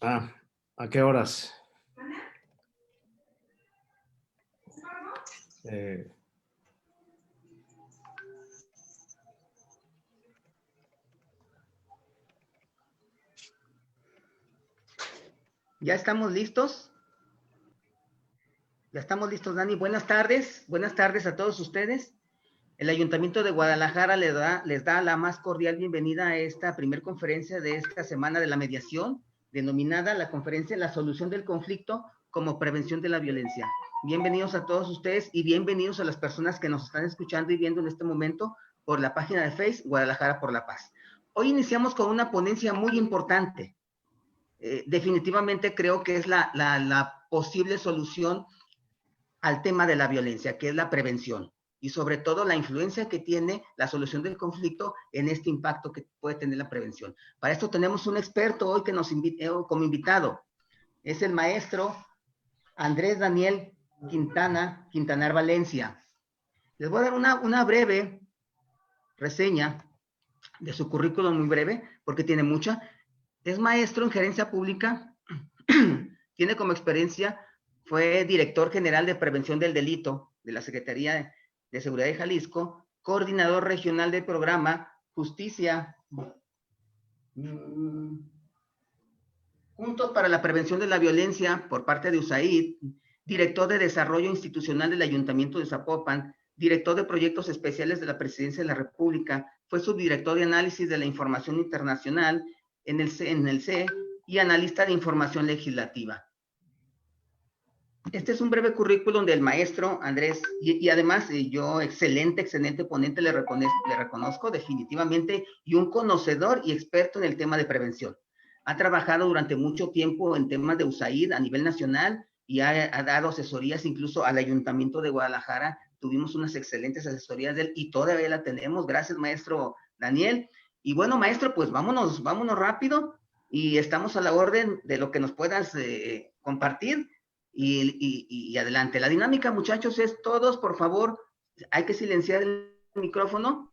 ¿A qué horas? ¿Ya estamos listos? Ya estamos listos, Dani. Buenas tardes a todos ustedes. El Ayuntamiento de Guadalajara les da la más cordial bienvenida a esta primer conferencia de esta semana de la mediación, denominada la conferencia La solución del conflicto como prevención de la violencia. Bienvenidos a todos ustedes y bienvenidos a las personas que nos están escuchando y viendo en este momento por la página de Facebook Guadalajara por la Paz. Hoy iniciamos con una ponencia muy importante. Definitivamente creo que es la posible solución al tema de la violencia, que es la prevención, y sobre todo la influencia que tiene la solución del conflicto en este impacto que puede tener la prevención. Para esto tenemos un experto hoy que nos invita como invitado. Es el maestro Andrés Daniel Quintanar Valencia. Les voy a dar una breve reseña de su currículum, muy breve, porque tiene mucha. Es maestro en gerencia pública, tiene como experiencia, fue director general de prevención del delito de la Secretaría de Seguridad de Jalisco, coordinador regional del programa Justicia Juntos para la Prevención de la Violencia por parte de USAID, director de desarrollo institucional del Ayuntamiento de Zapopan, director de proyectos especiales de la Presidencia de la República, fue subdirector de análisis de la información internacional en el CE y analista de información legislativa. Este es un breve currículum del maestro Andrés, y además yo, excelente ponente, le reconozco definitivamente, y un conocedor y experto en el tema de prevención. Ha trabajado durante mucho tiempo en temas de USAID a nivel nacional y ha dado asesorías incluso al Ayuntamiento de Guadalajara. Tuvimos unas excelentes asesorías de él y todavía la tenemos. Gracias, maestro Daniel. Y bueno, maestro, pues vámonos rápido y estamos a la orden de lo que nos puedas compartir. Y adelante. La dinámica, muchachos, es todos, por favor, hay que silenciar el micrófono.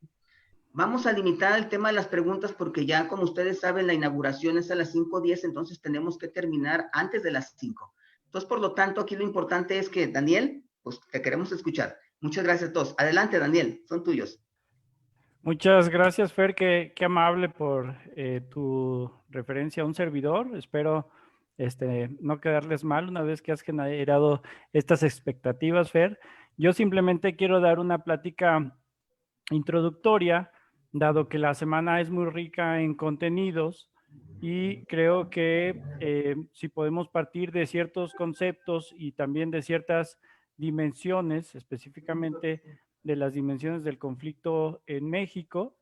Vamos a limitar el tema de las preguntas porque ya, como ustedes saben, la inauguración es a las 5:10, entonces tenemos que terminar antes de las 5. Entonces, por lo tanto, aquí lo importante es que, Daniel, pues te queremos escuchar. Muchas gracias a todos. Adelante, Daniel, son tuyos. Muchas gracias, Fer, qué amable por tu referencia a un servidor. Espero no quedarles mal una vez que has generado estas expectativas, Fer. Yo simplemente quiero dar una plática introductoria, dado que la semana es muy rica en contenidos y creo que si podemos partir de ciertos conceptos y también de ciertas dimensiones, específicamente de las dimensiones del conflicto en México,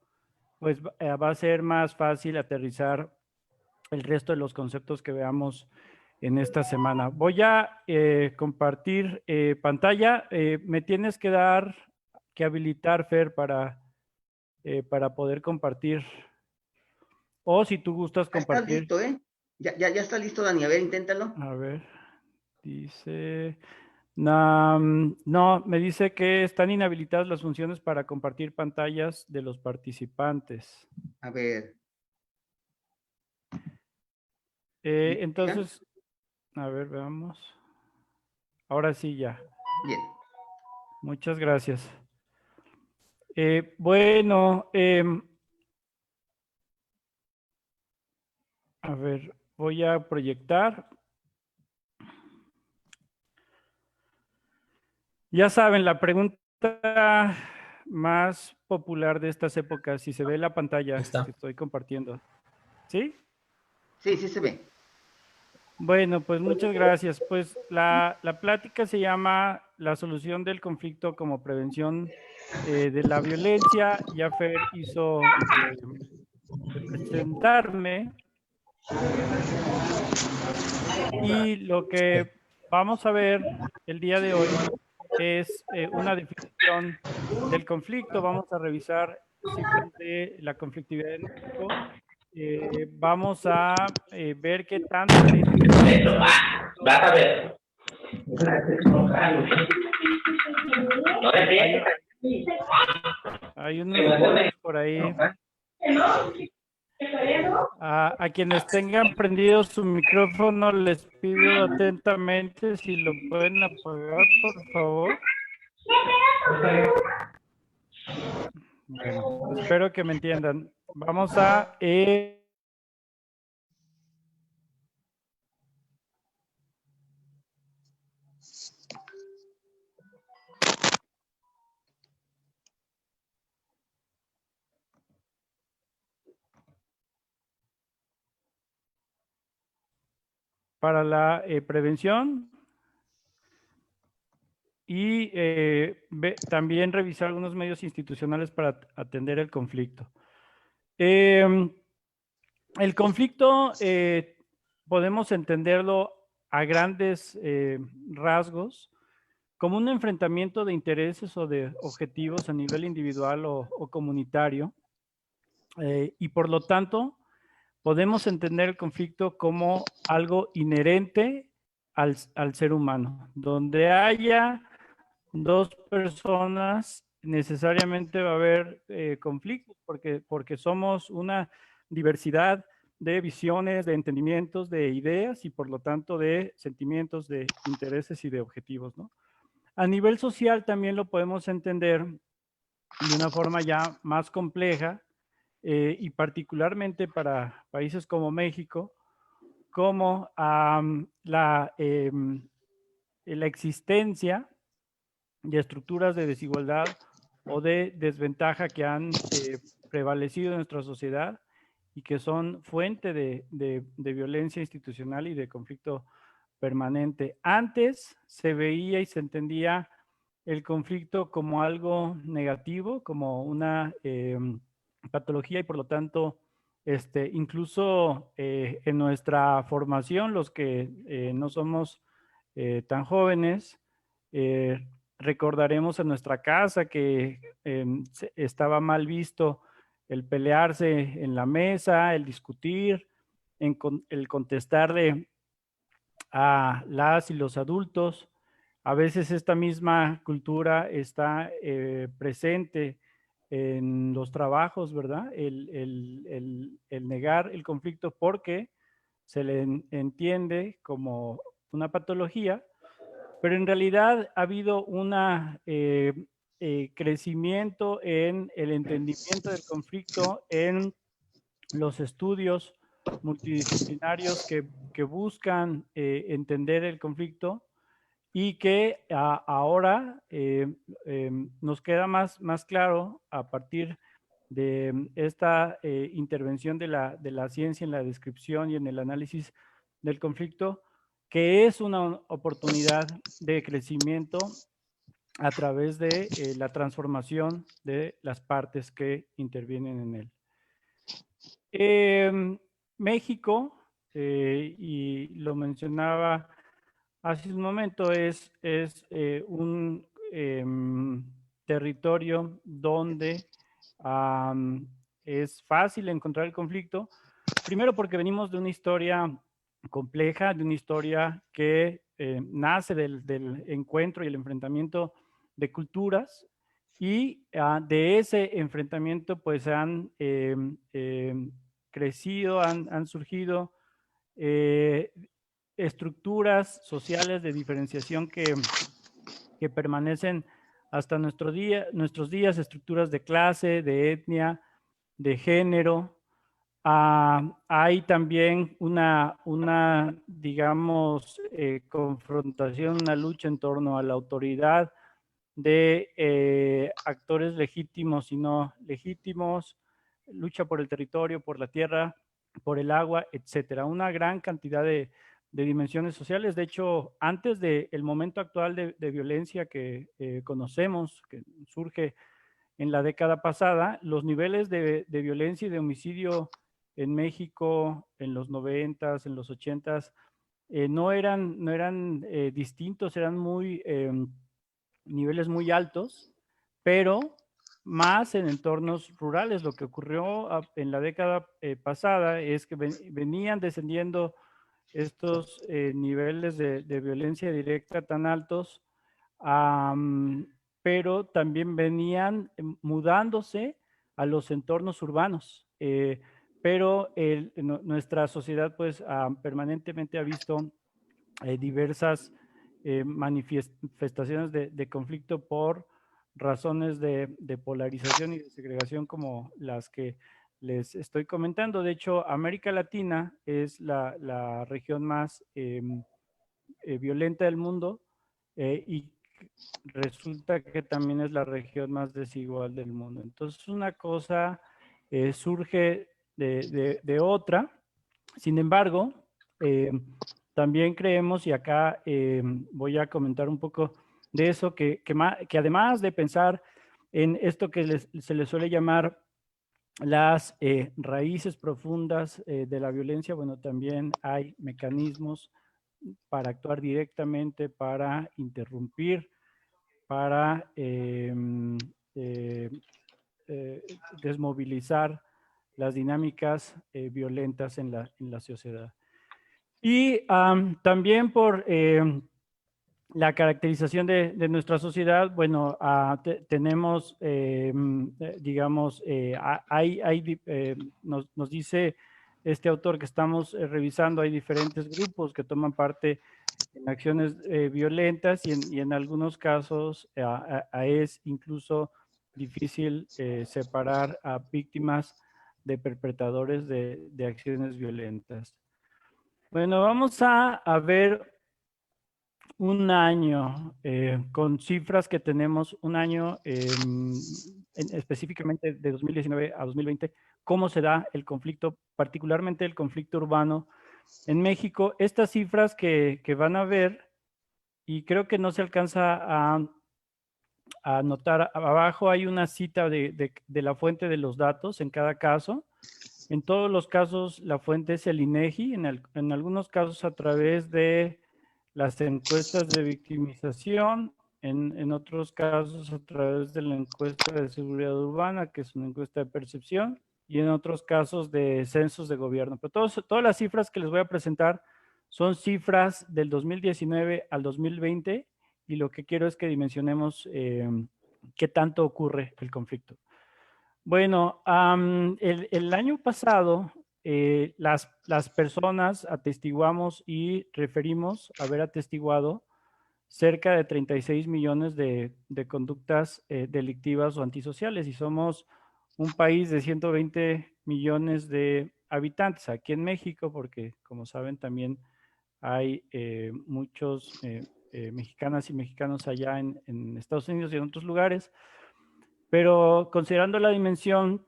pues va a ser más fácil aterrizar el resto de los conceptos que veamos en esta semana. Voy a compartir pantalla. Me tienes que habilitar, Fer, para poder compartir. O si tú gustas compartir. Ya está listo, ¿eh? Ya está listo, Dani. A ver, inténtalo. A ver, dice... No, me dice que están inhabilitadas las funciones para compartir pantallas de los participantes. A ver. Entonces, a ver, veamos. Ahora sí ya. Bien. Muchas gracias. Bueno, a ver, voy a proyectar. Ya saben, la pregunta más popular de estas épocas, si se ve la pantalla que estoy compartiendo. ¿Sí? Sí, sí se ve. Bueno, pues muchas gracias. Pues la plática se llama La solución del conflicto como prevención de la violencia. Ya Fer hizo presentarme. Y lo que vamos a ver el día de hoy es una definición del conflicto. Vamos a revisar cifras de la conflictividad en México. Vamos a ver qué tanto... Vas a ver. Hay unos por ahí. A quienes tengan prendido su micrófono, les pido atentamente si lo pueden apagar, por favor. Bueno, espero que me entiendan. Vamos a... para la prevención y también revisar algunos medios institucionales para atender el conflicto. El conflicto podemos entenderlo a grandes rasgos como un enfrentamiento de intereses o de objetivos a nivel individual o comunitario, y por lo tanto podemos entender el conflicto como algo inherente al ser humano. Donde haya dos personas, necesariamente va a haber conflictos, porque somos una diversidad de visiones, de entendimientos, de ideas y por lo tanto de sentimientos, de intereses y de objetivos, ¿no? A nivel social también lo podemos entender de una forma ya más compleja, y particularmente para países como México, como la existencia de estructuras de desigualdad o de desventaja que han prevalecido en nuestra sociedad y que son fuente de violencia institucional y de conflicto permanente. Antes se veía y se entendía el conflicto como algo negativo, como una patología y por lo tanto, incluso en nuestra formación, los que no somos tan jóvenes, recordaremos en nuestra casa que estaba mal visto el pelearse en la mesa, el discutir, el contestarle a las y los adultos. A veces esta misma cultura está presente en los trabajos, ¿verdad? El negar el conflicto porque se le entiende como una patología, pero en realidad ha habido un crecimiento en el entendimiento del conflicto, en los estudios multidisciplinarios que buscan entender el conflicto y que ahora nos queda más claro a partir de esta intervención de la ciencia en la descripción y en el análisis del conflicto, que es una oportunidad de crecimiento a través de la transformación de las partes que intervienen en él. México, y lo mencionaba hace un momento, es un territorio donde es fácil encontrar el conflicto, primero porque venimos de una historia compleja, de una historia que nace del encuentro y el enfrentamiento de culturas, y de ese enfrentamiento pues han crecido, han surgido estructuras sociales de diferenciación que permanecen hasta nuestros días, estructuras de clase, de etnia, de género. Hay también una digamos, confrontación, una lucha en torno a la autoridad de actores legítimos y no legítimos, lucha por el territorio, por la tierra, por el agua, etcétera. Una gran cantidad de dimensiones sociales. De hecho, antes del momento actual de violencia que conocemos, que surge en la década pasada, los niveles de violencia y de homicidio en México en los 90s, en los 80s, no eran distintos, eran niveles muy altos, pero más en entornos rurales. Lo que ocurrió en la década pasada es que venían descendiendo estos niveles de violencia directa tan altos, pero también venían mudándose a los entornos urbanos. pero nuestra sociedad pues permanentemente ha visto diversas manifestaciones de conflicto por razones de polarización y de segregación como las que les estoy comentando. De hecho, América Latina es la región más violenta del mundo y resulta que también es la región más desigual del mundo. Entonces, una cosa surge de otra. Sin embargo, también creemos, y acá voy a comentar un poco de eso, que además de pensar en esto que se le suele llamar las raíces profundas de la violencia, bueno, también hay mecanismos para actuar directamente, para interrumpir, para desmovilizar las dinámicas violentas en la sociedad. Y también por la caracterización de nuestra sociedad, bueno, tenemos, digamos, nos dice este autor que estamos revisando, hay diferentes grupos que toman parte en acciones violentas y en algunos casos es incluso difícil separar a víctimas de perpetradores de acciones violentas. Bueno, vamos a ver un año con cifras que tenemos, un año específicamente de 2019 a 2020, cómo se da el conflicto, particularmente el conflicto urbano en México. Estas cifras que van a ver, y creo que no se alcanza a notar, abajo hay una cita de la fuente de los datos en cada caso. En todos los casos la fuente es el INEGI, en algunos casos a través de las encuestas de victimización, en otros casos a través de la encuesta de seguridad urbana, que es una encuesta de percepción, y en otros casos de censos de gobierno. Pero todas las cifras que les voy a presentar son cifras del 2019 al 2020, y lo que quiero es que dimensionemos qué tanto ocurre el conflicto. Bueno, el año pasado las personas atestiguamos y referimos haber atestiguado cerca de 36 millones de conductas delictivas o antisociales, y somos un país de 120 millones de habitantes aquí en México, porque como saben también hay muchos mexicanas y mexicanos allá en Estados Unidos y en otros lugares, pero considerando la dimensión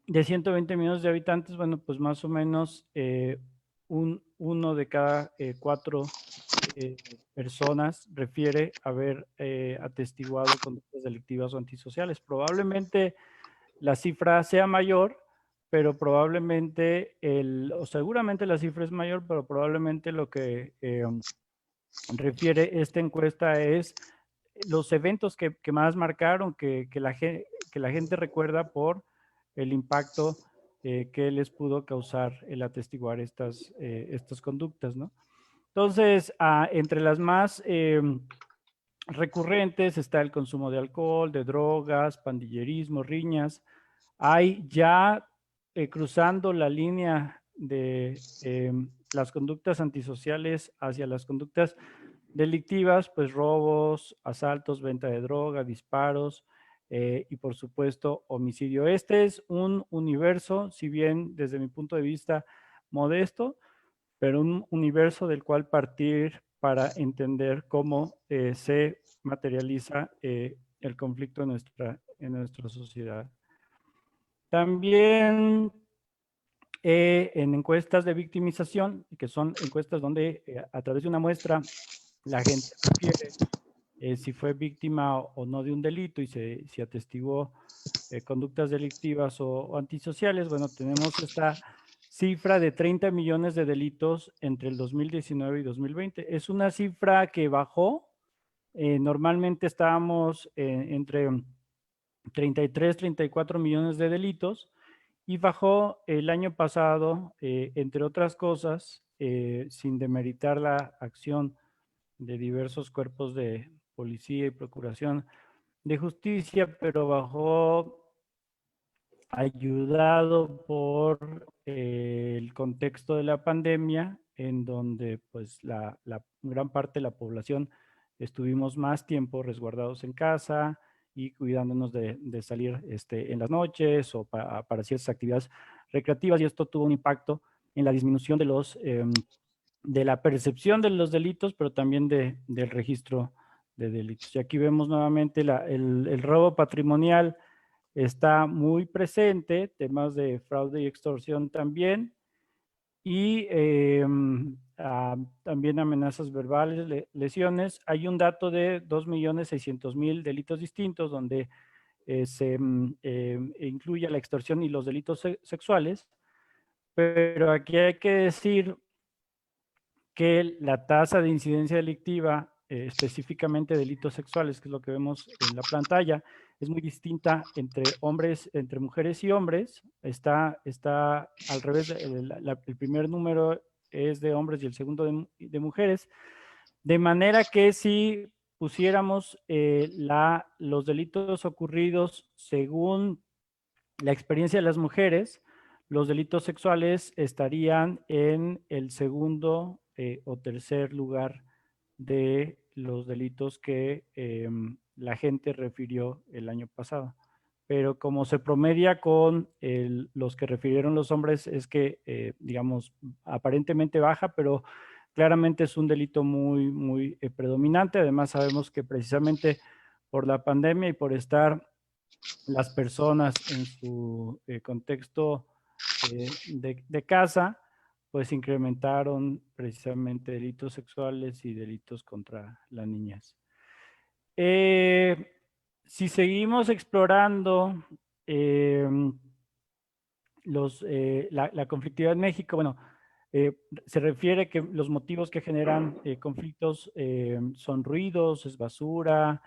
de 120 millones de habitantes, bueno, pues más o menos uno de cada cuatro personas refiere haber atestiguado conductas delictivas o antisociales. Probablemente la cifra sea mayor, pero probablemente, o seguramente la cifra es mayor, pero probablemente lo que refiere esta encuesta es los eventos que más marcaron, que la gente recuerda por el impacto que les pudo causar el atestiguar estas conductas, ¿no? Entonces, entre las más recurrentes está el consumo de alcohol, de drogas, pandillerismo, riñas. Hay ya cruzando la línea de las conductas antisociales hacia las conductas delictivas, pues robos, asaltos, venta de droga, disparos y por supuesto homicidio. Este es un universo, si bien desde mi punto de vista modesto, pero un universo del cual partir para entender cómo se materializa el conflicto en nuestra sociedad. También en encuestas de victimización, que son encuestas donde a través de una muestra la gente refiere si fue víctima o no de un delito y si atestiguó conductas delictivas o antisociales. Bueno, tenemos esta cifra de 30 millones de delitos entre el 2019 y 2020. Es una cifra que bajó. Normalmente estábamos entre 33, 34 millones de delitos y bajó el año pasado, entre otras cosas, sin demeritar la acción de diversos cuerpos de policía y procuración de justicia, pero bajó ayudado por el contexto de la pandemia, en donde pues la gran parte de la población estuvimos más tiempo resguardados en casa y cuidándonos de salir en las noches o para ciertas actividades recreativas, y esto tuvo un impacto en la disminución de la percepción de los delitos, pero también del registro de delitos. Y aquí vemos nuevamente el robo patrimonial está muy presente, temas de fraude y extorsión también, y también amenazas verbales, lesiones. Hay un dato de 2.600.000 delitos distintos donde se incluye la extorsión y los delitos sexuales, pero aquí hay que decir que la tasa de incidencia delictiva, específicamente delitos sexuales, que es lo que vemos en la pantalla, es muy distinta entre hombres, entre mujeres y hombres. Está al revés, el primer número es de hombres y el segundo de mujeres, de manera que si pusiéramos los delitos ocurridos según la experiencia de las mujeres, los delitos sexuales estarían en el segundo o tercer lugar de los delitos que la gente refirió el año pasado. Pero como se promedia con los que refirieron los hombres, es que, digamos, aparentemente baja, pero claramente es un delito muy, muy predominante. Además, sabemos que precisamente por la pandemia y por estar las personas en su contexto de casa, pues incrementaron precisamente delitos sexuales y delitos contra la niñez. Si seguimos explorando la conflictividad en México, bueno, se refiere que los motivos que generan conflictos son ruidos, es basura,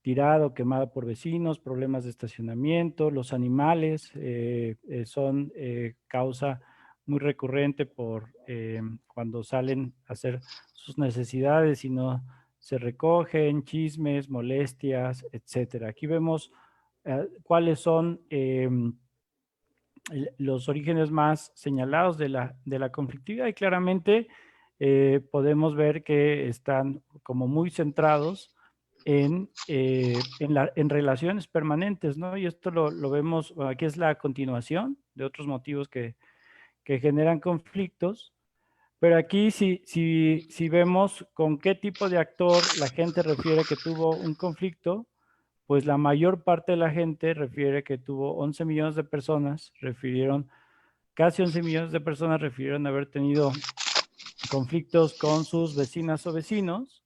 tirado, quemado por vecinos, problemas de estacionamiento, los animales son causa muy recurrente por cuando salen a hacer sus necesidades y no se recogen, chismes, molestias, etcétera. Aquí vemos cuáles son los orígenes más señalados de la conflictividad, y claramente podemos ver que están como muy centrados en relaciones permanentes, ¿no? Y esto lo vemos, aquí es la continuación de otros motivos que generan conflictos, pero aquí si vemos con qué tipo de actor la gente refiere que tuvo un conflicto, pues la mayor parte de la gente refiere que tuvo 11 millones de personas, casi 11 millones de personas refirieron haber tenido conflictos con sus vecinas o vecinos,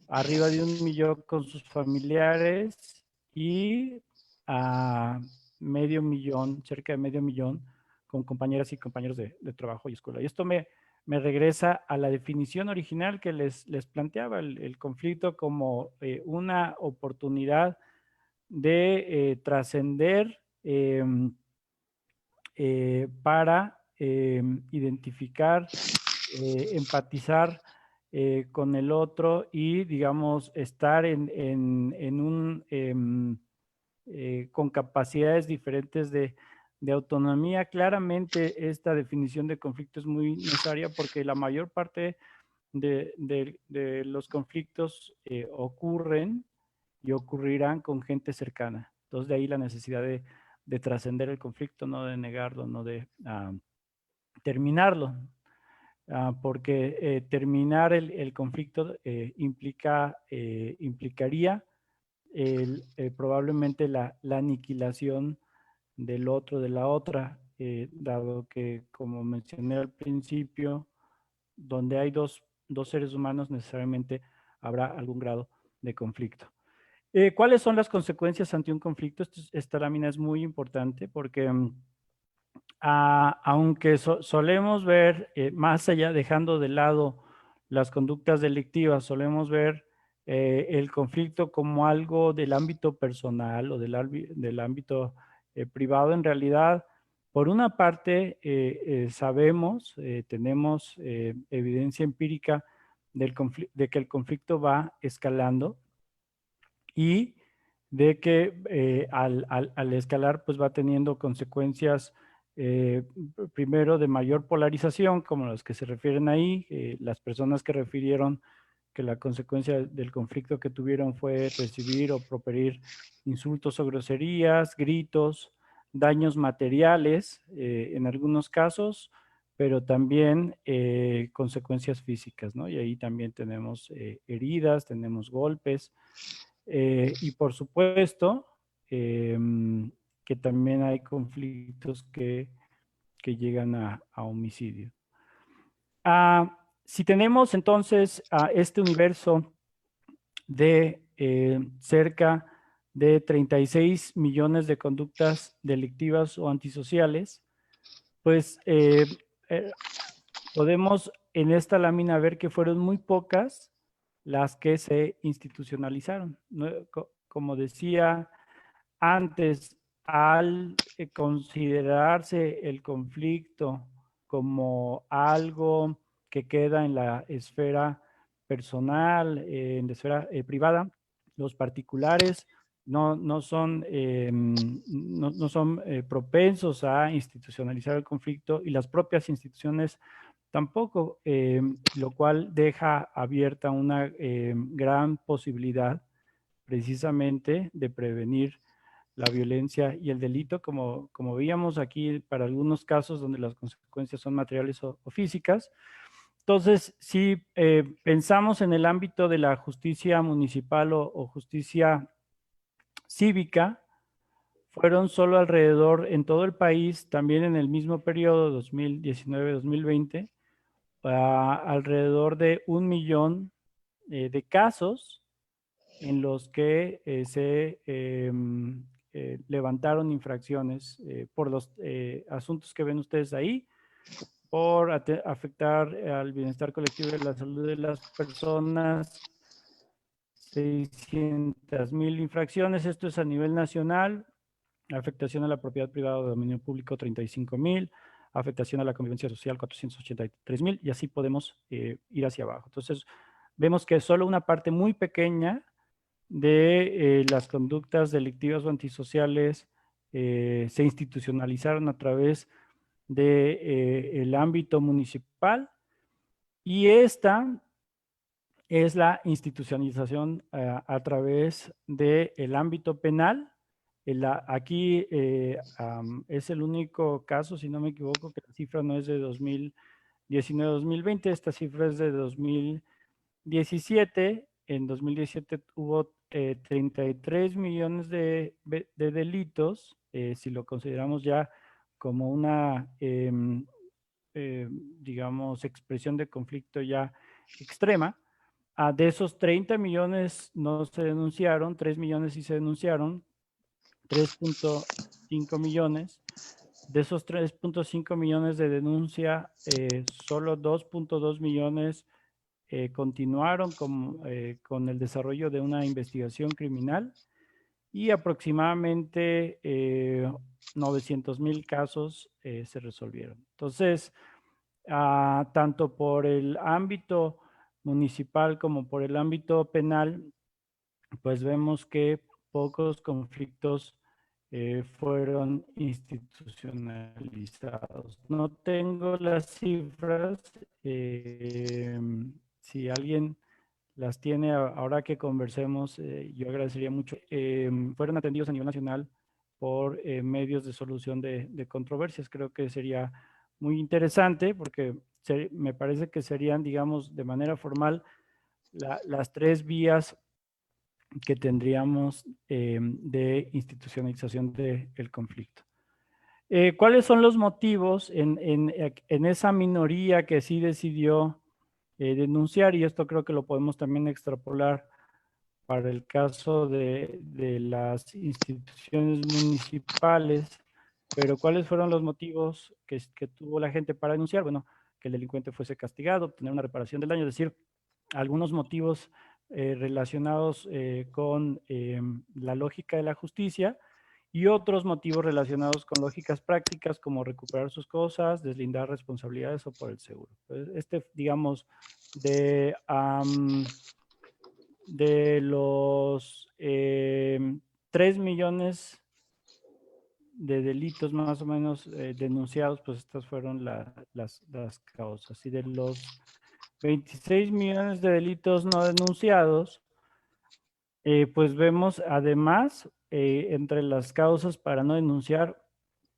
arriba de 1 millón con sus familiares y a medio millón, cerca de medio millón, con compañeras y compañeros de trabajo y escuela. Y esto me regresa a la definición original que les planteaba, el conflicto como una oportunidad de trascender para identificar, empatizar con el otro y, digamos, estar con capacidades diferentes de autonomía. Claramente esta definición de conflicto es muy necesaria porque la mayor parte de los conflictos ocurren y ocurrirán con gente cercana. Entonces, de ahí la necesidad de trascender el conflicto, no de negarlo, no de terminarlo, porque terminar el conflicto implicaría probablemente la aniquilación del otro, de la otra, dado que, como mencioné al principio, donde hay dos seres humanos, necesariamente habrá algún grado de conflicto. ¿Cuáles son las consecuencias ante un conflicto? Esta lámina es muy importante porque aunque solemos ver, más allá, dejando de lado las conductas delictivas, solemos ver el conflicto como algo del ámbito personal o del ámbito privado. En realidad, por una parte, sabemos, tenemos evidencia empírica de que el conflicto va escalando, y de que al escalar pues va teniendo consecuencias primero de mayor polarización, como las que se refieren ahí, las personas que refirieron que la consecuencia del conflicto que tuvieron fue recibir o proferir insultos o groserías, gritos, daños materiales en algunos casos, pero también consecuencias físicas, ¿no? Y ahí también tenemos heridas, tenemos golpes, y por supuesto que también hay conflictos que llegan a homicidio. Si tenemos entonces a este universo de cerca de 36 millones de conductas delictivas o antisociales, pues podemos en esta lámina ver que fueron muy pocas las que se institucionalizaron, ¿no? Como decía antes, al considerarse el conflicto como algo que queda en la esfera personal, en la esfera privada, los particulares no son propensos a institucionalizar el conflicto y las propias instituciones tampoco, lo cual deja abierta una gran posibilidad precisamente de prevenir la violencia y el delito, como veíamos aquí para algunos casos donde las consecuencias son materiales o físicas. Entonces, si pensamos en el ámbito de la justicia municipal o justicia cívica, fueron solo alrededor en todo el país, también en el mismo periodo 2019-2020, alrededor de 1 millón de casos en los que se levantaron infracciones por los asuntos que ven ustedes ahí, por afectar al bienestar colectivo y la salud de las personas, 600,000 infracciones, esto es a nivel nacional, afectación a la propiedad privada o dominio público, 35,000, afectación a la convivencia social, 483,000, y así podemos ir hacia abajo. Entonces, vemos que solo una parte muy pequeña de las conductas delictivas o antisociales se institucionalizaron a través del ámbito municipal, y esta es la institucionalización a través del ámbito penal. Aquí es el único caso, si no me equivoco, que la cifra no es de 2019-2020, esta cifra es de 2017. En 2017 hubo 33 millones de delitos, si lo consideramos ya como una, digamos, expresión de conflicto ya extrema. De esos 30 millones no se denunciaron, 3 millones sí se denunciaron, 3.5 millones. De esos 3.5 millones de denuncia, solo 2.2 millones continuaron con el desarrollo de una investigación criminal, y aproximadamente 900,000 casos se resolvieron. Entonces, tanto por el ámbito municipal como por el ámbito penal, pues vemos que pocos conflictos fueron institucionalizados. No tengo las cifras, si alguien las tiene ahora que conversemos, yo agradecería mucho. Fueron atendidos a nivel nacional por medios de solución de controversias. Creo que sería muy interesante porque me parece que serían, digamos, de manera formal, las 3 vías que tendríamos de institucionalización del conflicto. ¿Cuáles son los motivos en esa minoría que sí decidió denunciar? Y esto creo que lo podemos también extrapolar para el caso de las instituciones municipales. Pero ¿cuáles fueron los motivos que tuvo la gente para denunciar? Bueno, que el delincuente fuese castigado, obtener una reparación del daño, es decir, algunos motivos relacionados con la lógica de la justicia, y otros motivos relacionados con lógicas prácticas como recuperar sus cosas, deslindar responsabilidades o por el seguro. Digamos, de los 3 millones de delitos más o menos denunciados, pues estas fueron las causas. Y de los 26 millones de delitos no denunciados, pues vemos además entre las causas para no denunciar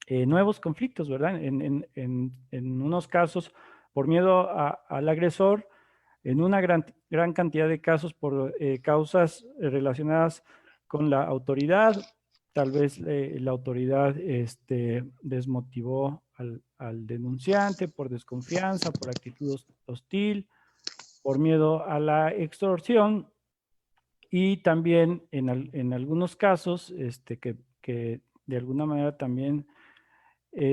nuevos conflictos, ¿verdad? En unos casos por miedo al agresor, en una gran cantidad de casos por causas relacionadas con la autoridad. Tal vez la autoridad desmotivó al denunciante por desconfianza, por actitud hostil, por miedo a la extorsión, y también en algunos casos que de alguna manera también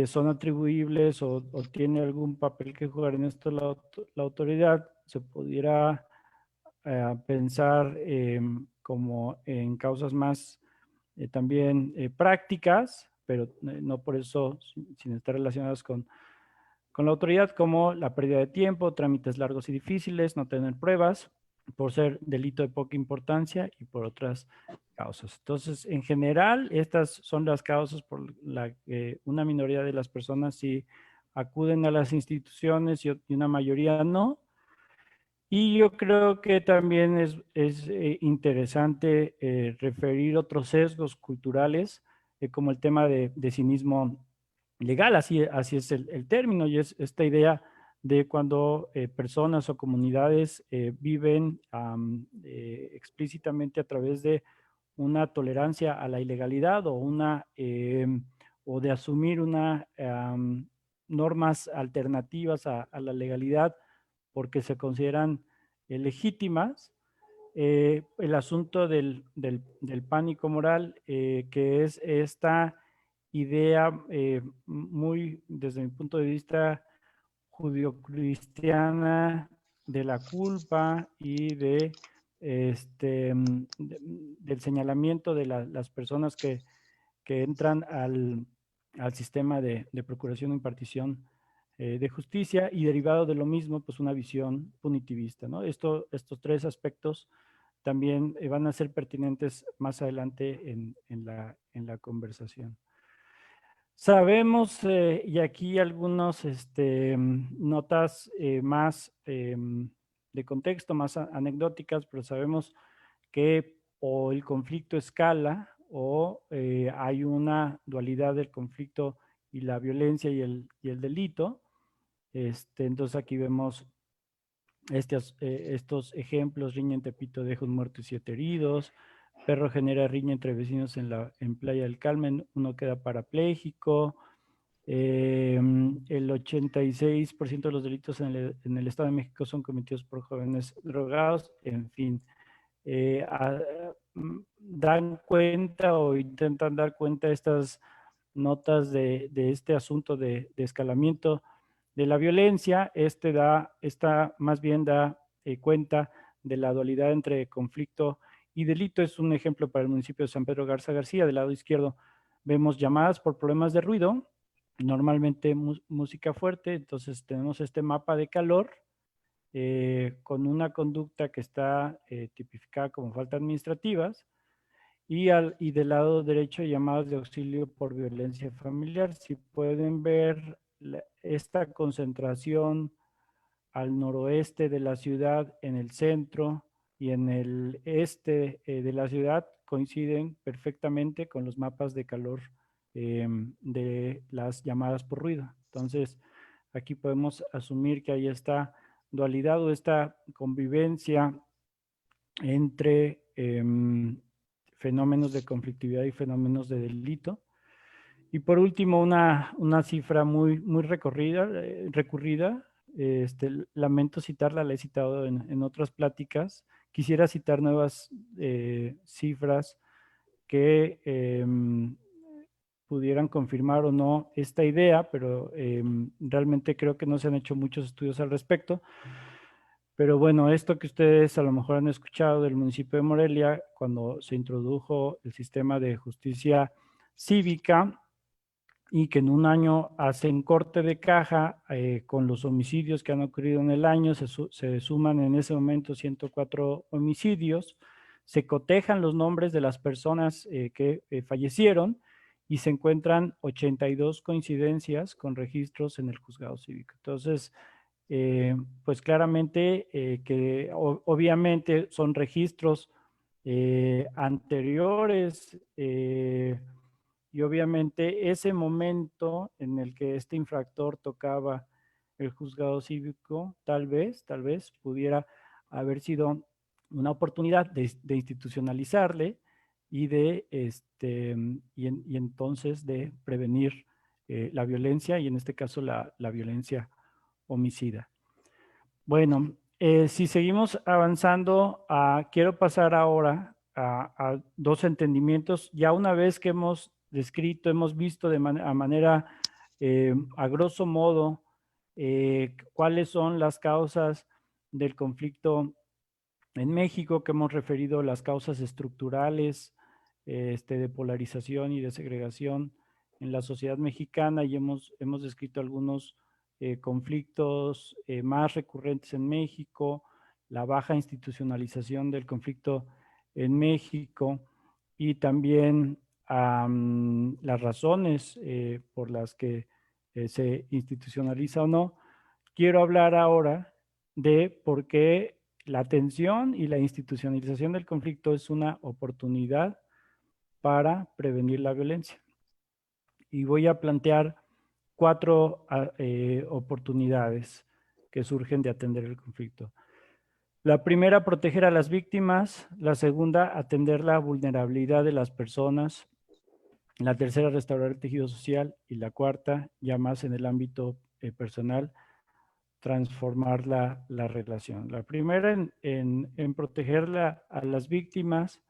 son atribuibles o tiene algún papel que jugar en esto la autoridad, se pudiera pensar como en causas más también prácticas, pero no por eso sin estar relacionadas con la autoridad, como la pérdida de tiempo, trámites largos y difíciles, no tener pruebas, por ser delito de poca importancia y por otras causas. Entonces, en general, estas son las causas por las que una minoría de las personas sí acuden a las instituciones y una mayoría no. Y yo creo que también es interesante referir otros sesgos culturales, como el tema de cinismo legal, así es el término, y es esta idea de cuando personas o comunidades viven explícitamente a través de una tolerancia a la ilegalidad o de asumir normas alternativas a la legalidad porque se consideran legítimas. El asunto del pánico moral, que es esta idea muy, desde mi punto de vista, judio-cristiana de la culpa y del señalamiento de las personas que entran al sistema de procuración e impartición de justicia, y derivado de lo mismo, pues una visión punitivista, ¿no? Estos tres aspectos también van a ser pertinentes más adelante en la conversación. Sabemos, y aquí algunos notas más de contexto, más anecdóticas, pero sabemos que o el conflicto escala o hay una dualidad del conflicto y la violencia y el delito. Entonces aquí vemos estos ejemplos: riña en Tepito deja un muerto y 7 heridos, perro genera riña entre vecinos en Playa del Carmen, uno queda parapléjico, el 86% de los delitos en el Estado de México son cometidos por jóvenes drogados, en fin. Dan cuenta o intentan dar cuenta estas notas de este asunto de escalamiento de la violencia. Esta más bien da cuenta de la dualidad entre conflicto y delito. Es un ejemplo para el municipio de San Pedro Garza García. Del lado izquierdo vemos llamadas por problemas de ruido, normalmente música fuerte. Entonces tenemos este mapa de calor con una conducta que está tipificada como faltas administrativas, y del lado derecho llamadas de auxilio por violencia familiar. Si pueden ver esta concentración al noroeste de la ciudad, en el centro y en el este de la ciudad, coinciden perfectamente con los mapas de calor de las llamadas por ruido. Entonces, aquí podemos asumir que hay esta dualidad o esta convivencia entre fenómenos de conflictividad y fenómenos de delito. Y por último, una cifra muy recurrida. Lamento citarla, la he citado en otras pláticas. Quisiera citar nuevas cifras que pudieran confirmar o no esta idea, pero realmente creo que no se han hecho muchos estudios al respecto. Pero bueno, esto que ustedes a lo mejor han escuchado del municipio de Morelia, cuando se introdujo el sistema de justicia cívica, y que en un año hacen corte de caja con los homicidios que han ocurrido en el año, se suman en ese momento 104 homicidios, se cotejan los nombres de las personas que fallecieron y se encuentran 82 coincidencias con registros en el juzgado cívico. Entonces, pues claramente que obviamente son registros anteriores y obviamente ese momento en el que este infractor tocaba el juzgado cívico, tal vez pudiera haber sido una oportunidad de institucionalizarle y de y entonces de prevenir la violencia y en este caso la violencia homicida. Bueno, si seguimos avanzando, quiero pasar ahora a dos entendimientos. Ya una vez que hemos descrito, hemos visto a grosso modo, cuáles son las causas del conflicto en México, que hemos referido las causas estructurales de polarización y de segregación en la sociedad mexicana y hemos descrito algunos conflictos más recurrentes en México, la baja institucionalización del conflicto en México y también las razones por las que se institucionaliza o no. Quiero hablar ahora de por qué la atención y la institucionalización del conflicto es una oportunidad para prevenir la violencia. Y voy a plantear 4 oportunidades que surgen de atender el conflicto. La primera, proteger a las víctimas. La segunda, atender la vulnerabilidad de las personas. La tercera, restaurar el tejido social. Y la cuarta, ya más en el ámbito personal, transformar la relación. La primera en proteger a las víctimas.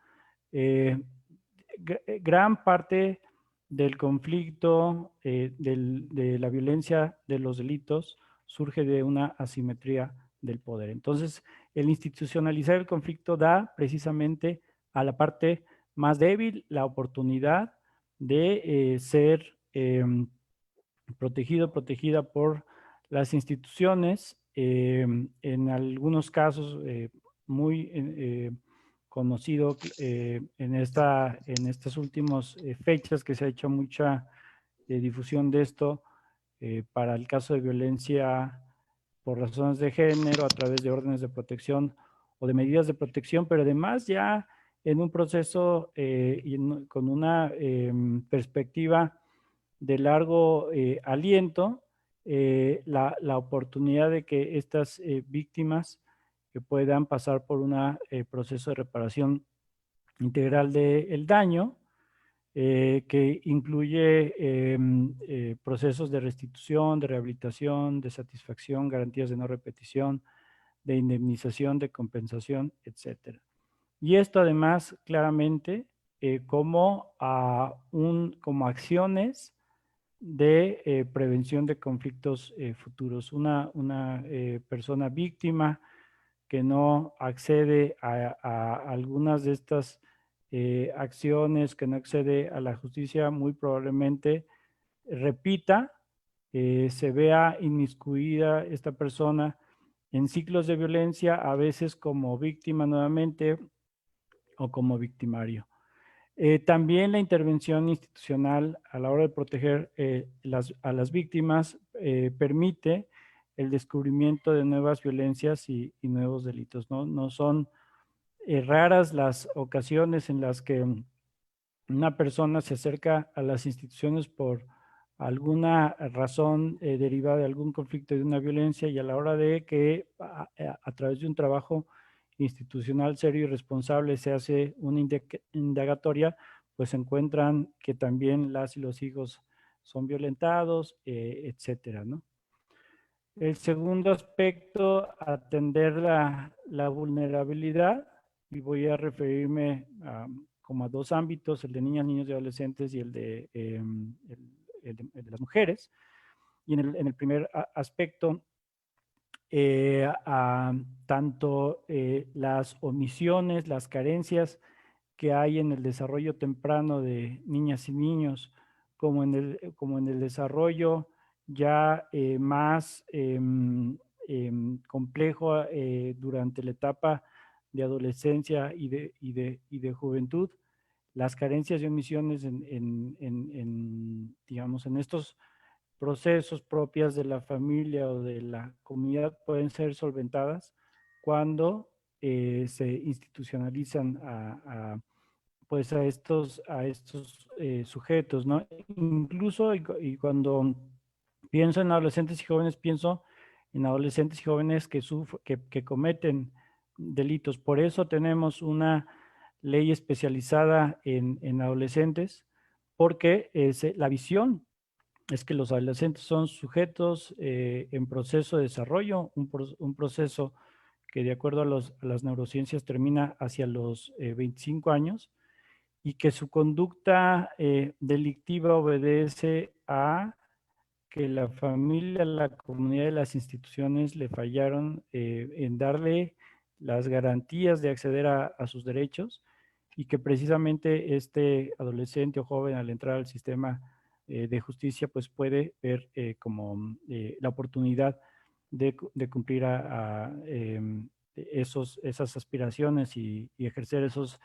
Gran parte del conflicto, de la violencia, de los delitos, surge de una asimetría del poder. Entonces, el institucionalizar el conflicto da precisamente a la parte más débil la oportunidad de ser protegida por las instituciones, en algunos casos muy conocido en estas últimas fechas que se ha hecho mucha difusión de esto para el caso de violencia por razones de género a través de órdenes de protección o de medidas de protección, pero además ya en un proceso con una perspectiva de largo aliento, la oportunidad de que estas víctimas que puedan pasar por un proceso de reparación integral del daño, que incluye procesos de restitución, de rehabilitación, de satisfacción, garantías de no repetición, de indemnización, de compensación, etc. Y esto además claramente como acciones de prevención de conflictos futuros. Una persona víctima que no accede a algunas de estas acciones, que no accede a la justicia, muy probablemente repita, se vea inmiscuida esta persona en ciclos de violencia, a veces como víctima nuevamente o como victimario. También la intervención institucional a la hora de proteger a las víctimas permite el descubrimiento de nuevas violencias y nuevos delitos. No son raras las ocasiones en las que una persona se acerca a las instituciones por alguna razón derivada de algún conflicto, de una violencia, y a la hora de que a través de un trabajo institucional serio y responsable se hace una indagatoria, pues se encuentran que también las y los hijos son violentados, etcétera, ¿no? El segundo aspecto, atender la vulnerabilidad, y voy a referirme como a 2 ámbitos, el de niñas, niños y adolescentes y el de las mujeres. Y en el primer aspecto, tanto las omisiones, las carencias que hay en el desarrollo temprano de niñas y niños, como en el desarrollo ya más complejo durante la etapa de adolescencia y de juventud, las carencias y omisiones digamos, en estos procesos propias de la familia o de la comunidad pueden ser solventadas cuando se institucionalizan pues a estos sujetos, ¿no? Incluso y cuando pienso en adolescentes y jóvenes, pienso en adolescentes y jóvenes que cometen delitos. Por eso tenemos una ley especializada en adolescentes, porque la visión es que los adolescentes son sujetos en proceso de desarrollo, un proceso que de acuerdo a las neurociencias termina hacia los 25 años y que su conducta delictiva obedece a que la familia, la comunidad y las instituciones le fallaron en darle las garantías de acceder a sus derechos y que precisamente este adolescente o joven al entrar al sistema de justicia pues puede ver como la oportunidad de cumplir esas aspiraciones y ejercer esos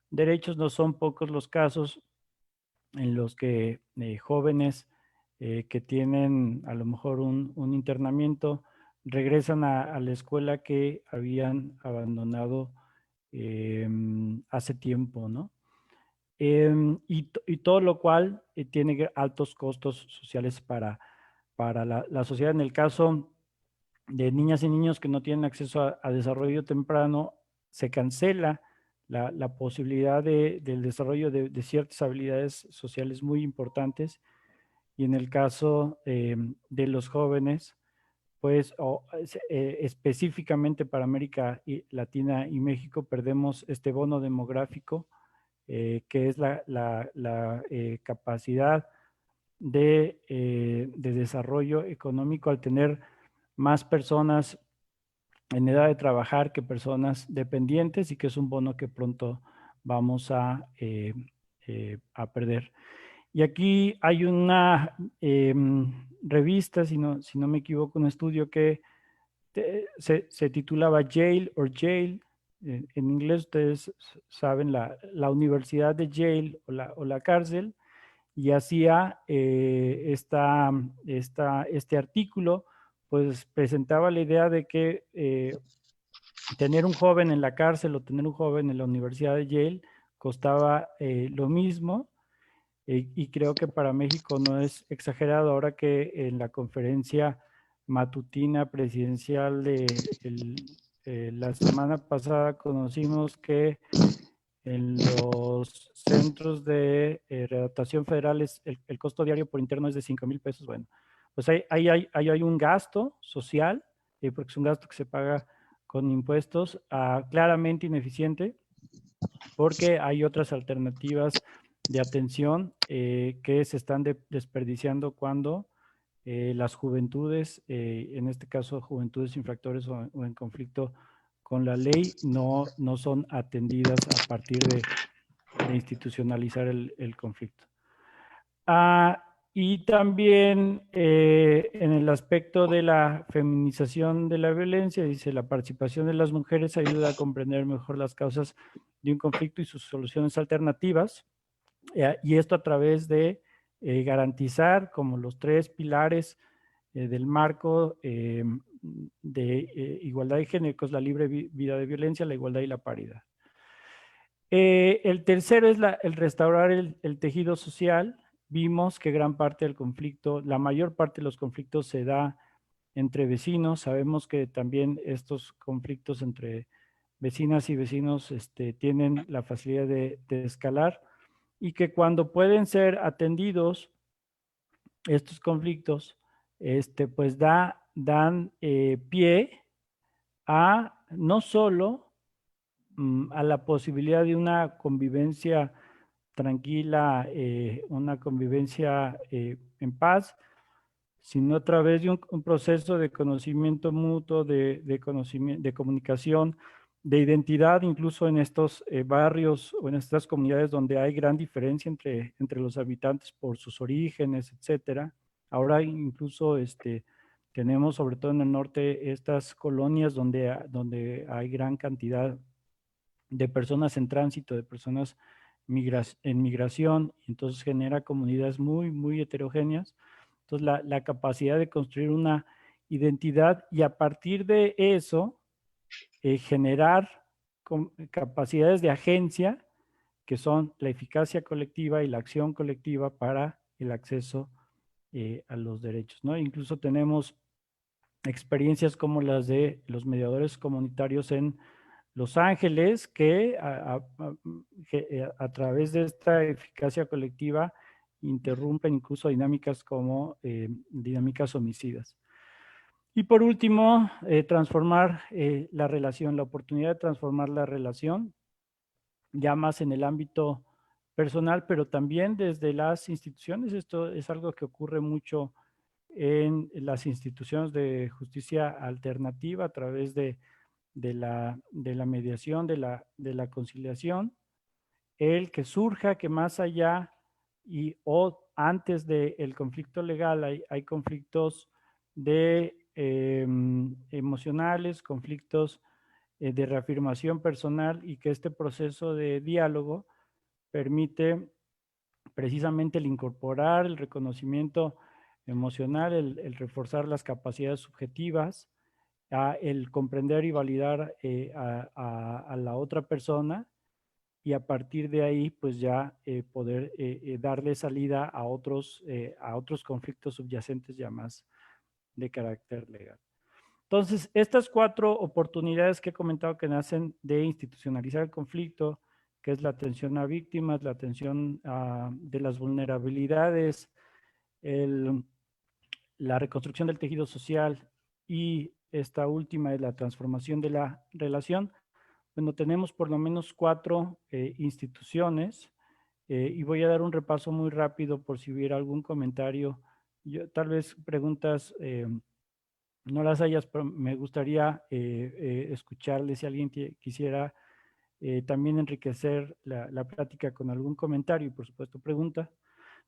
derechos. No son pocos los casos en los que jóvenes que tienen a lo mejor un internamiento regresan a la escuela que habían abandonado hace tiempo, ¿no? Y todo lo cual tiene altos costos sociales para la sociedad. En el caso de niñas y niños que no tienen acceso a desarrollo temprano, se cancela la posibilidad del desarrollo de ciertas habilidades sociales muy importantes. Y en el caso de los jóvenes, pues específicamente para América Latina y México, perdemos este bono demográfico, que es la capacidad de desarrollo económico al tener más personas en edad de trabajar que personas dependientes, y que es un bono que pronto vamos a perder. Y aquí hay una revista, si no me equivoco, un estudio que se titulaba Yale or Jail. En inglés ustedes saben la Universidad de Yale o la cárcel, y hacía este artículo, pues presentaba la idea de que tener un joven en la cárcel o tener un joven en la Universidad de Yale costaba lo mismo, y creo que para México no es exagerado ahora que en la conferencia matutina presidencial la semana pasada conocimos que en los centros de readaptación federales el costo diario por interno es de 5,000 pesos. Bueno, pues ahí hay un gasto social, porque es un gasto que se paga con impuestos, claramente ineficiente, porque hay otras alternativas de atención que se están desperdiciando cuando las juventudes, en este caso juventudes infractores o en conflicto con la ley, no son atendidas a partir de institucionalizar el conflicto. Y también en el aspecto de la feminización de la violencia, dice, la participación de las mujeres ayuda a comprender mejor las causas de un conflicto y sus soluciones alternativas, y esto a través de garantizar como los 3 pilares del marco de igualdad de género, que es la libre vida de violencia, la igualdad y la paridad. El tercero es el restaurar el tejido social. Vimos que gran parte del conflicto, la mayor parte de los conflictos se da entre vecinos. Sabemos que también estos conflictos entre vecinas y vecinos tienen la facilidad de escalar, y que cuando pueden ser atendidos estos conflictos, pues dan pie a no solo a la posibilidad de una convivencia tranquila, una convivencia en paz, sino a través de un proceso de conocimiento mutuo, de comunicación, de identidad, incluso en estos barrios o en estas comunidades donde hay gran diferencia entre los habitantes por sus orígenes, etcétera. Ahora incluso tenemos, sobre todo en el norte, estas colonias donde hay gran cantidad de personas en tránsito, de personas en migración, entonces genera comunidades muy, muy heterogéneas. Entonces, la capacidad de construir una identidad y a partir de eso, generar capacidades de agencia que son la eficacia colectiva y la acción colectiva para el acceso a los derechos, ¿no? Incluso tenemos experiencias como las de los mediadores comunitarios en Los Ángeles, que a través de esta eficacia colectiva interrumpen incluso dinámicas como dinámicas homicidas. Y por último, transformar la relación, la oportunidad de transformar la relación, ya más en el ámbito personal, pero también desde las instituciones. Esto es algo que ocurre mucho en las instituciones de justicia alternativa a través de la mediación, de la conciliación, el que surja que más allá o antes del conflicto legal hay conflictos emocionales, conflictos de reafirmación personal y que este proceso de diálogo permite precisamente el incorporar el reconocimiento emocional, el reforzar las capacidades subjetivas, el comprender y validar a la otra persona y a partir de ahí pues ya poder darle salida a otros conflictos subyacentes ya más de carácter legal. Entonces, estas 4 oportunidades que he comentado que nacen de institucionalizar el conflicto, que es la atención a víctimas, la atención de las vulnerabilidades, la reconstrucción del tejido social y esta última es la transformación de la relación. Bueno, tenemos por lo menos 4 instituciones y voy a dar un repaso muy rápido por si hubiera algún comentario. Tal vez preguntas no las hayas, pero me gustaría escucharles si alguien quisiera también enriquecer la plática con algún comentario y por supuesto pregunta.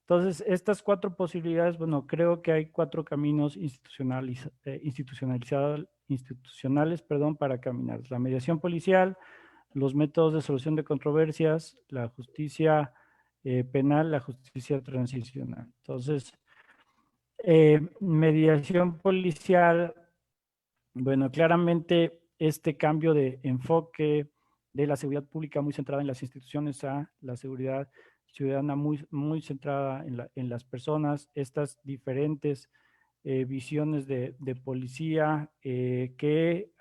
Entonces, estas 4 posibilidades, bueno, creo que hay 4 caminos institucionales, para caminar. La mediación policial, los métodos de solución de controversias, la justicia penal, la justicia transicional. Entonces, mediación policial, bueno, claramente este cambio de enfoque de la seguridad pública muy centrada en las instituciones a la seguridad ciudadana muy, muy centrada en las personas, estas diferentes visiones de policía que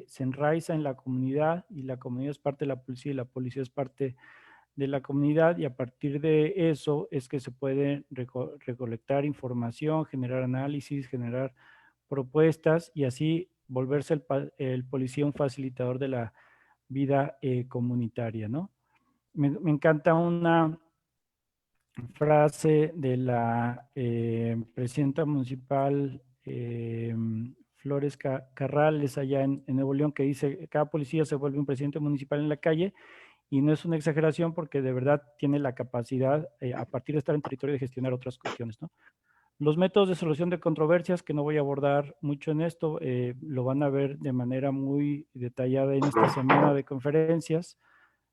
se enraiza en la comunidad y la comunidad es parte de la policía y la policía es parte de la comunidad y a partir de eso es que se puede recolectar información, generar análisis, generar propuestas y así volverse el policía un facilitador de la vida comunitaria, ¿no? Me encanta una frase de la presidenta municipal Flores Carrales allá en Nuevo León que dice, cada policía se vuelve un presidente municipal en la calle y no es una exageración porque de verdad tiene la capacidad a partir de estar en territorio de gestionar otras cuestiones, ¿no? Los métodos de solución de controversias, que no voy a abordar mucho en esto, lo van a ver de manera muy detallada en esta semana de conferencias.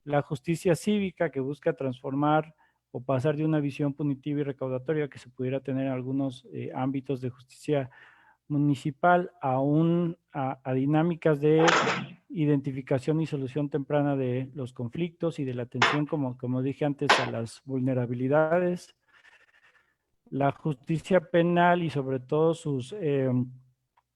La justicia cívica, que busca transformar o pasar de una visión punitiva y recaudatoria que se pudiera tener en algunos ámbitos de justicia municipal a dinámicas de identificación y solución temprana de los conflictos y de la atención, como dije antes, a las vulnerabilidades. La justicia penal y sobre todo sus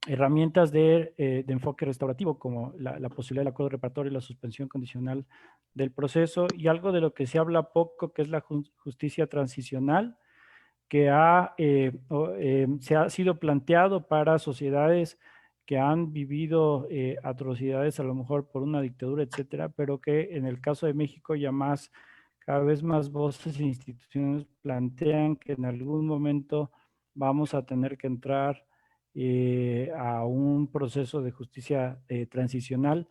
herramientas de enfoque restaurativo, como la posibilidad del acuerdo reparatorio y la suspensión condicional del proceso, y algo de lo que se habla poco, que es la justicia transicional, que se ha sido planteado para sociedades que han vivido atrocidades, a lo mejor por una dictadura, etcétera, pero que en el caso de México ya cada vez más voces e instituciones plantean que en algún momento vamos a tener que entrar a un proceso de justicia transicional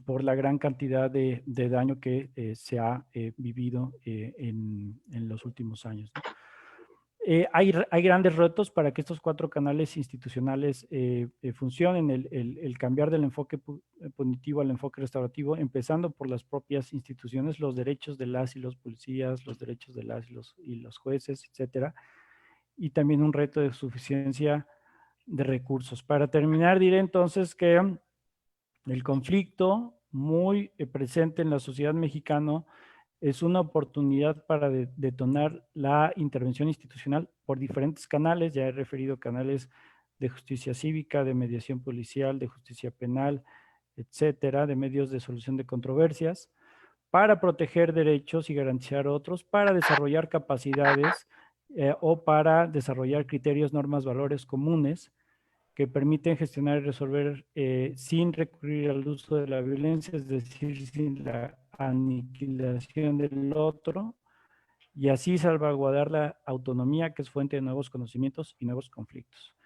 por la gran cantidad de daño que se ha vivido en los últimos años, ¿no? Hay grandes retos para que estos 4 canales institucionales funcionen, el cambiar del enfoque punitivo al enfoque restaurativo, empezando por las propias instituciones, los derechos de las y los policías, los derechos de las y los jueces, etcétera, y también un reto de suficiencia de recursos. Para terminar, diré entonces que el conflicto muy presente en la sociedad mexicana es una oportunidad para detonar la intervención institucional por diferentes canales. Ya he referido canales de justicia cívica, de mediación policial, de justicia penal, etcétera, de medios de solución de controversias, para proteger derechos y garantizar otros, para desarrollar capacidades o para desarrollar criterios, normas, valores comunes que permiten gestionar y resolver sin recurrir al uso de la violencia, es decir, sin la aniquilación del otro, y así salvaguardar la autonomía, que es fuente de nuevos conocimientos y nuevos conflictos.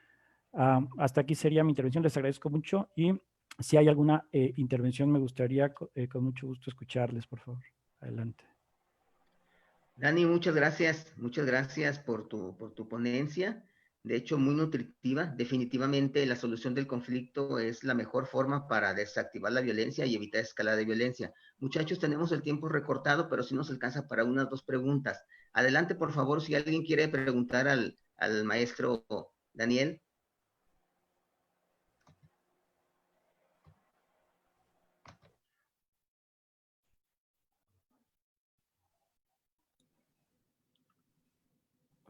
Hasta aquí sería mi intervención, les agradezco mucho, y si hay alguna intervención me gustaría con mucho gusto escucharles, por favor. Adelante. Dani, muchas gracias por tu ponencia. De hecho, muy nutritiva. Definitivamente la solución del conflicto es la mejor forma para desactivar la violencia y evitar escalada de violencia. Muchachos, tenemos el tiempo recortado, pero sí nos alcanza para unas 2 preguntas. Adelante, por favor, si alguien quiere preguntar al maestro Daniel.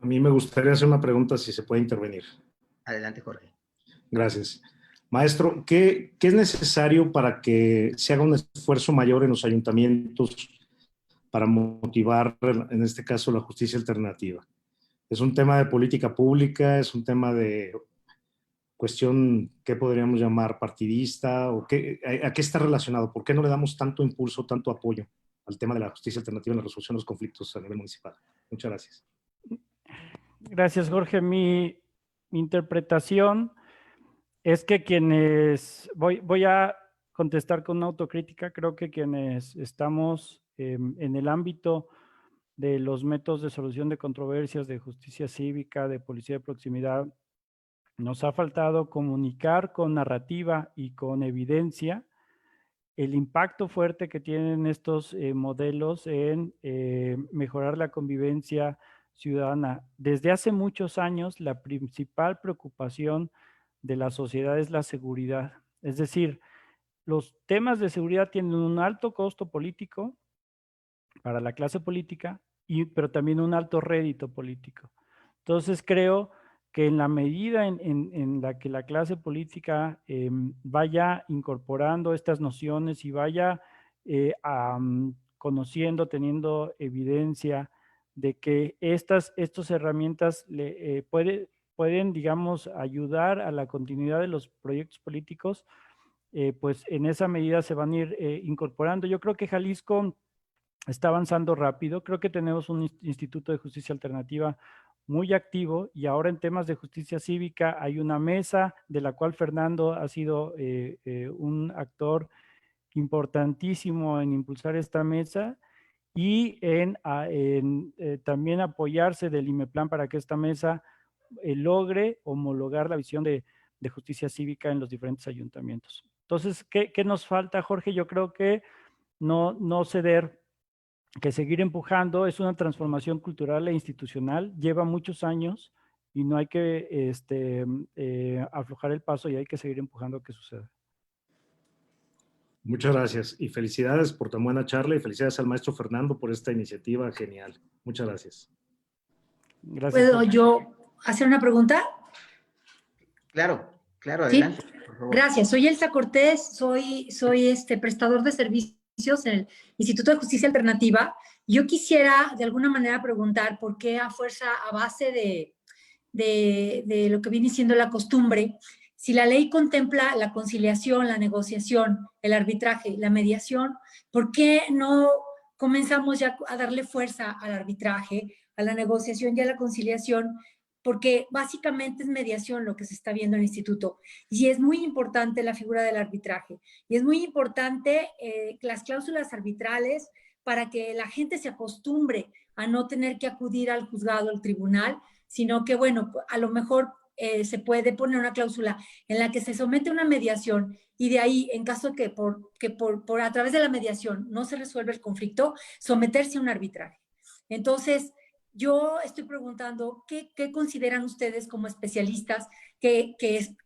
A mí me gustaría hacer una pregunta si se puede intervenir. Adelante, Jorge. Gracias. Maestro, ¿qué es necesario para que se haga un esfuerzo mayor en los ayuntamientos para motivar, en este caso, la justicia alternativa? ¿Es un tema de política pública? ¿Es un tema de cuestión, qué podríamos llamar, partidista? ¿O a qué está relacionado? ¿Por qué no le damos tanto impulso, tanto apoyo al tema de la justicia alternativa en la resolución de los conflictos a nivel municipal? Muchas gracias. Gracias, Jorge. Mi interpretación es que voy a contestar con una autocrítica, creo que quienes estamos en el ámbito de los métodos de solución de controversias, de justicia cívica, de policía de proximidad, nos ha faltado comunicar con narrativa y con evidencia el impacto fuerte que tienen estos modelos en mejorar la convivencia ciudadana. Desde hace muchos años, la principal preocupación de la sociedad es la seguridad. Es decir, los temas de seguridad tienen un alto costo político para la clase política, pero también un alto rédito político. Entonces creo que en la medida en la que la clase política vaya incorporando estas nociones y vaya conociendo, teniendo evidencia de que estas herramientas pueden, digamos, ayudar a la continuidad de los proyectos políticos, pues en esa medida se van a ir incorporando. Yo creo que Jalisco está avanzando rápido. Creo que tenemos un instituto de justicia alternativa muy activo, y ahora en temas de justicia cívica hay una mesa de la cual Fernando ha sido un actor importantísimo en impulsar esta mesa y en también apoyarse del IMEPLAN para que esta mesa logre homologar la visión de justicia cívica en los diferentes ayuntamientos. Entonces, ¿qué nos falta, Jorge? Yo creo que no ceder, que seguir empujando. Es una transformación cultural e institucional, lleva muchos años y no hay que aflojar el paso, y hay que seguir empujando a que suceda. Muchas gracias y felicidades por tan buena charla, y felicidades al maestro Fernando por esta iniciativa genial. Muchas gracias. Gracias. ¿Puedo yo hacer una pregunta? Claro, adelante. Sí, por favor. Gracias. Soy Elsa Cortés, soy prestador de servicios en el Instituto de Justicia Alternativa. Yo quisiera de alguna manera preguntar por qué a base de lo que viene siendo la costumbre, si la ley contempla la conciliación, la negociación, el arbitraje, la mediación, ¿por qué no comenzamos ya a darle fuerza al arbitraje, a la negociación y a la conciliación? Porque básicamente es mediación lo que se está viendo en el instituto, y es muy importante la figura del arbitraje, y es muy importante las cláusulas arbitrales para que la gente se acostumbre a no tener que acudir al juzgado, al tribunal, sino que, bueno, a lo mejor se puede poner una cláusula en la que se somete a una mediación y de ahí, en caso que por a través de la mediación no se resuelve el conflicto, someterse a un arbitraje. Entonces, yo estoy preguntando, ¿qué consideran ustedes como especialistas que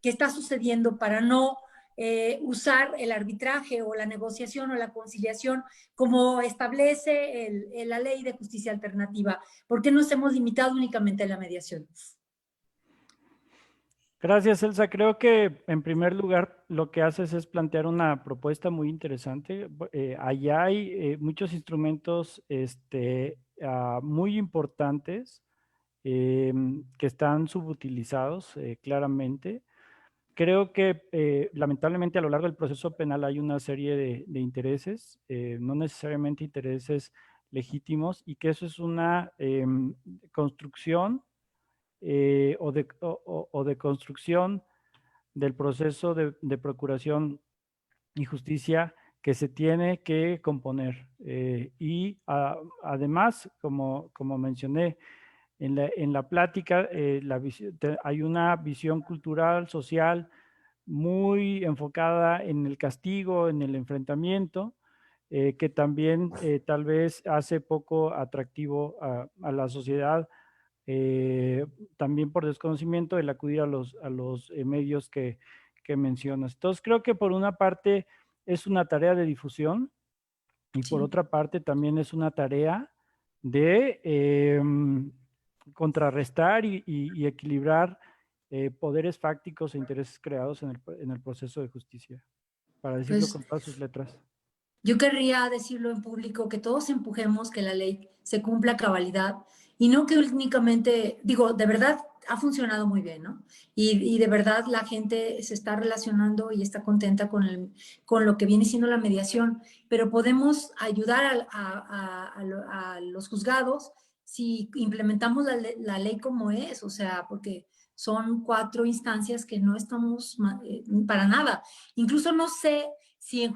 está sucediendo para no usar el arbitraje o la negociación o la conciliación como establece la ley de justicia alternativa? ¿Por qué nos hemos limitado únicamente a la mediación? Gracias, Elsa. Creo que en primer lugar lo que haces es plantear una propuesta muy interesante. Allá hay muchos instrumentos muy importantes que están subutilizados claramente. Creo que lamentablemente a lo largo del proceso penal hay una serie de intereses, no necesariamente intereses legítimos, y que eso es una construcción o de construcción del proceso de procuración y justicia que se tiene que componer. Además, como mencioné en la plática, hay una visión cultural, social, muy enfocada en el castigo, en el enfrentamiento, que también tal vez hace poco atractivo a la sociedad, también por desconocimiento, el acudir a los medios que mencionas. Entonces, creo que por una parte es una tarea de difusión y por otra parte también es una tarea de contrarrestar y equilibrar poderes fácticos e intereses creados en el proceso de justicia, para decirlo Pues, con todas sus letras. yo querría decirlo en público, que todos empujemos que la ley se cumpla a cabalidad y no que únicamente, digo, de verdad ha funcionado muy bien, ¿no? Y de verdad la gente se está relacionando y está contenta con lo que viene siendo la mediación, pero podemos ayudar a los juzgados si implementamos la ley como es, o sea, porque son 4 instancias que no estamos para nada. Incluso no sé si en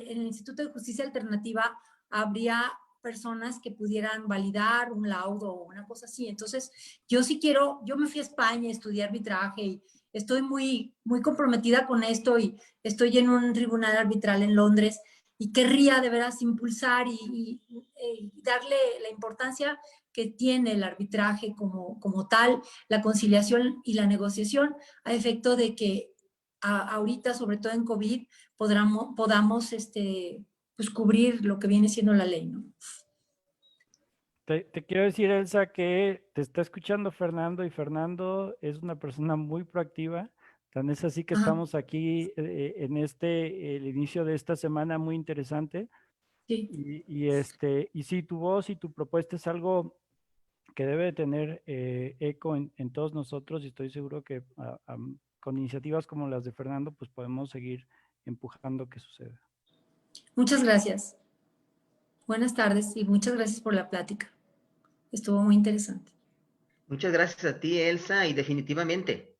el Instituto de Justicia Alternativa habría personas que pudieran validar un laudo o una cosa así. Entonces, yo sí quiero, yo me fui a España a estudiar arbitraje y estoy muy, muy comprometida con esto y estoy en un tribunal arbitral en Londres y querría de veras impulsar y darle la importancia que tiene el arbitraje como tal, la conciliación y la negociación, a efecto de que ahorita, sobre todo en COVID, podamos pues cubrir lo que viene siendo la ley, ¿no? Te quiero decir, Elsa, que te está escuchando Fernando, y Fernando es una persona muy proactiva. Tan es así que estamos aquí en el inicio de esta semana muy interesante. Sí. Y sí, tu voz y tu propuesta es algo que debe de tener eco en todos nosotros, y estoy seguro que con iniciativas como las de Fernando, pues podemos seguir empujando que suceda. Muchas gracias. Buenas tardes y muchas gracias por la plática. Estuvo muy interesante. Muchas gracias a ti, Elsa, y definitivamente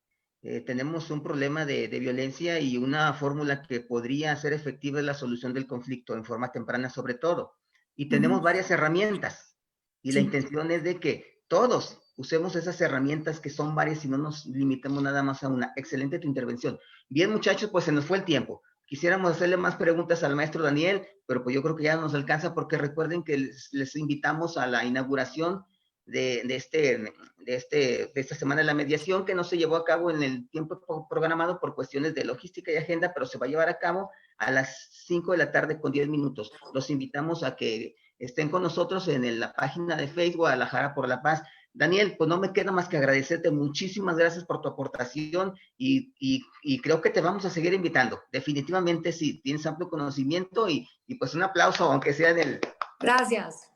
tenemos un problema de violencia y una fórmula que podría ser efectiva es la solución del conflicto en forma temprana sobre todo. Y tenemos varias herramientas y la intención es de que todos usemos esas herramientas que son varias y no nos limitemos nada más a una. Excelente tu intervención. Bien, muchachos, pues se nos fue el tiempo. Quisiéramos hacerle más preguntas al maestro Daniel, pero pues yo creo que ya nos alcanza, porque recuerden que les invitamos a la inauguración de esta semana de la mediación, que no se llevó a cabo en el tiempo programado por cuestiones de logística y agenda, pero se va a llevar a cabo a las 5 de la tarde con 10 minutos. Los invitamos a que estén con nosotros en la página de Facebook Guadalajara por la Paz. Daniel, pues no me queda más que agradecerte. Muchísimas gracias por tu aportación y creo que te vamos a seguir invitando. Definitivamente sí, tienes amplio conocimiento y pues un aplauso, aunque sea en el... Gracias.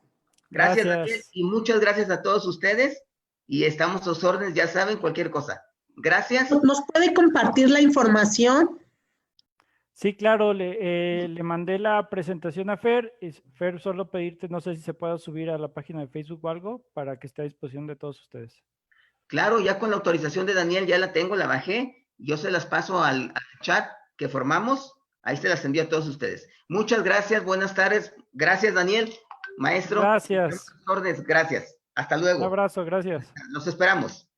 Gracias, Daniel, y muchas gracias a todos ustedes, y estamos a sus órdenes, ya saben, cualquier cosa. Gracias. ¿Nos puede compartir la información? Sí, claro, le mandé la presentación a Fer. Fer, solo pedirte, no sé si se pueda subir a la página de Facebook o algo, para que esté a disposición de todos ustedes. Claro, ya con la autorización de Daniel ya la tengo, la bajé, yo se las paso al chat que formamos, ahí se las envío a todos ustedes. Muchas gracias, buenas tardes, gracias Daniel, maestro. Gracias. Gracias. Hasta Un luego. abrazo, gracias. Los esperamos.